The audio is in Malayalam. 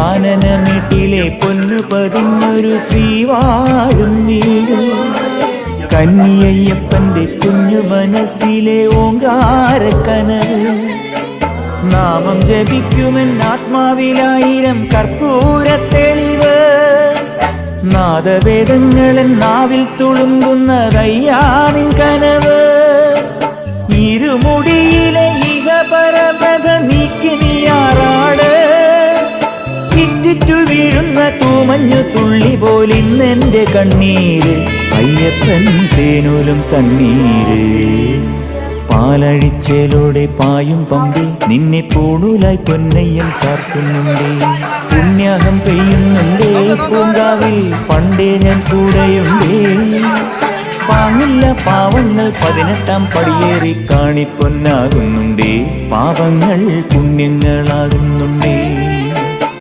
കാനനമേട്ടിലെ പൊന്നു പതിഞ്ഞൊരു ശ്രീവാഴും വീട് കന്നിയയ്യപ്പന്റെ കുഞ്ഞു മനസ്സിലെ ഓങ്കാരക്കനവ് നാമം ജപിക്കുമെൻ ആത്മാവിലായിരം കർപ്പൂര തെളിവ് നാദവേദങ്ങളൻ നാവിൽ തുളുമ്പുന്നതയ്യാനിൻ കനവ് ഇരുമുടിയിലെ ഇഹപരമത നീക്കി നീയാറാട് ഇറ്റിറ്റു വീഴുന്ന തൂമഞ്ഞു തുള്ളി പോലിന്നെന്റെ കണ്ണീര് അയ്യപ്പൻ തേനൂലും തണ്ണീര് പാലഴിച്ചേലോടെ പായും പമ്പി നിന്നെ പൂണൂലായി പൊന്നയ്യൻ ചാർത്തുന്നുണ്ടേ പുണ്യാഹം പെയ്യുന്നുണ്ടേ പൂങ്കാവിൽ പണ്ടേ ഞാൻ കൂടെയുണ്ടേ പാങ്ങില്ല പാവങ്ങൾ 18-ാം പടിയേറി കാണിപ്പൊന്നാകുന്നുണ്ടേ പാപങ്ങൾ പുണ്യങ്ങളാകുന്നുണ്ടേ